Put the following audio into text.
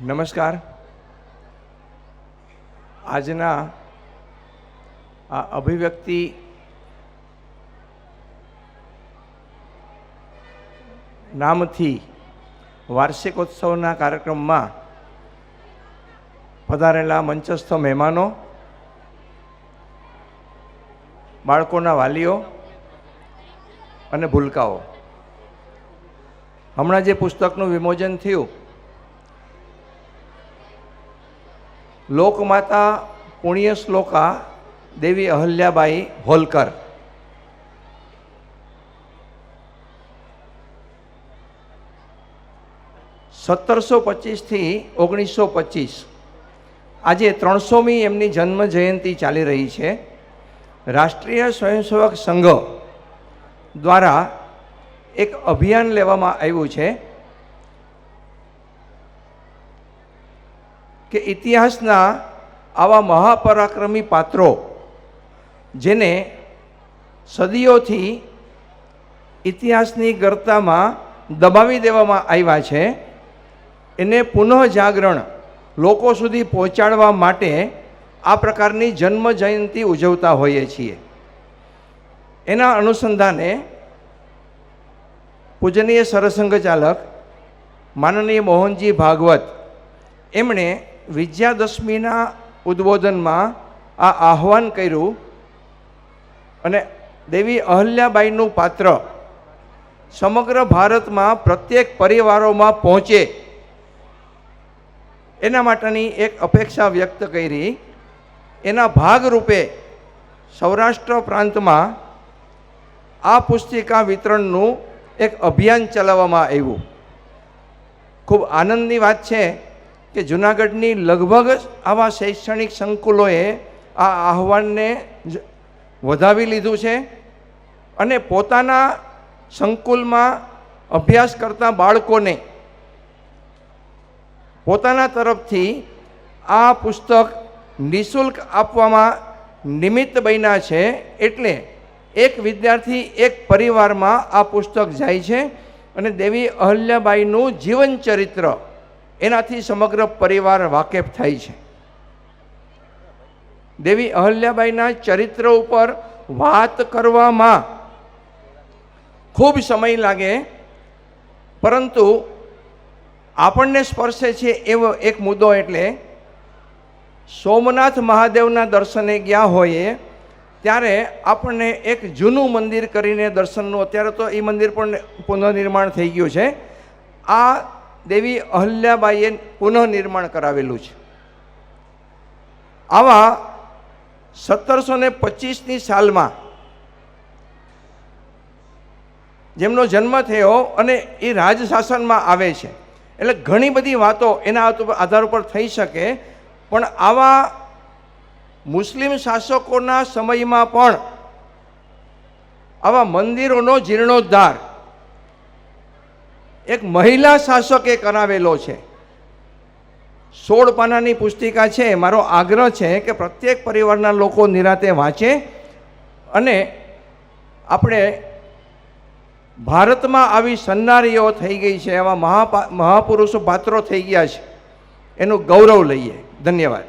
નમસ્કાર. આજના આ અભિવ્યક્તિ નામથી વાર્ષિકોત્સવના કાર્યક્રમમાં પધારેલા મંચસ્થ મહેમાનો, બાળકોના વાલીઓ અને ભૂલકાઓ, હમણાં જે પુસ્તકનું વિમોચન થયું, લોકમાતા પુણ્ય શ્લોકા દેવી અહલ્યાબાઈ હોલકર, થી 1925, આજે 300મી એમની જન્મ જયંતિ ચાલી રહી છે. રાષ્ટ્રીય સ્વયંસેવક સંઘ દ્વારા એક અભિયાન લેવામાં આવ્યું છે કે ઇતિહાસના આવા મહાપરાક્રમી પાત્રો જેને સદીઓથી ઇતિહાસની ગર્તામાં દબાવી દેવામાં આવ્યા છે, એને પુનઃ જાગરણ લોકો સુધી પહોંચાડવા માટે આ પ્રકારની જન્મ જયંતિ ઉજવતા હોઈએ છીએ. એના અનુસંધાને પૂજનીય સરસંઘ ચાલક માનનીય મોહનજી ભાગવત એમણે વિજયાદશમીના ઉદ્બોધનમાં આ આહ્વાન કર્યું અને દેવી અહલ્યાબાઈનું પાત્ર સમગ્ર ભારતમાં પ્રત્યેક પરિવારોમાં પહોંચે એના માટેની એક અપેક્ષા વ્યક્ત કરી. એના ભાગરૂપે સૌરાષ્ટ્ર પ્રાંતમાં આ પુસ્તિકા વિતરણનું એક અભિયાન ચલાવવામાં આવ્યું. ખૂબ આનંદની વાત છે કે જૂનાગઢની લગભગ આવા શૈક્ષણિક સંકુલોએ આ આહ્વાનને વધાવી લીધું છે અને પોતાના સંકુલમાં અભ્યાસ કરતા બાળકોને પોતાના તરફથી આ પુસ્તક નિઃશુલ્ક આપવામાં નિમિત્ત બન્યા છે. એટલે એક વિદ્યાર્થી એક પરિવારમાં આ પુસ્તક જાય છે અને દેવી અહલ્યાબાઈનું જીવન ચરિત્ર એનાથી સમગ્ર પરિવાર વાકેફ થાય છે. દેવી અહલ્યાબાઈના ચરિત્ર ઉપર વાત કરવામાં ખૂબ સમય લાગે, પરંતુ આપણને સ્પર્શે છે એવો એક મુદ્દો એટલે સોમનાથ મહાદેવના દર્શને ગયા હોઈએ ત્યારે આપણને એક જૂનું મંદિર કરીને દર્શનનું, અત્યારે તો એ મંદિર પણ પુનઃનિર્માણ થઈ ગયું છે, આ દેવી અહલ્યાબાઈએ પુનઃનિર્માણ કરાવેલું છે. આવા 1725ની સાલમાં જેમનો જન્મ થયો અને એ રાજશાસનમાં આવે છે, એટલે ઘણી બધી વાતો એના આધાર ઉપર થઈ શકે, પણ આવા મુસ્લિમ શાસકોના સમયમાં પણ આવા મંદિરોનો જીર્ણોદ્ધાર એક મહિલા શાસકે કરાવેલો છે. 16 પાનાની પુસ્તિકા છે. મારો આગ્રહ છે કે પ્રત્યેક પરિવારના લોકો નિરાતે વાંચે અને આપણે ભારતમાં આવી સન્નારીઓ થઈ ગઈ છે, આવા મહાપુરુષો પાત્રો થઈ ગયા છે, એનું ગૌરવ લઈએ. ધન્યવાદ.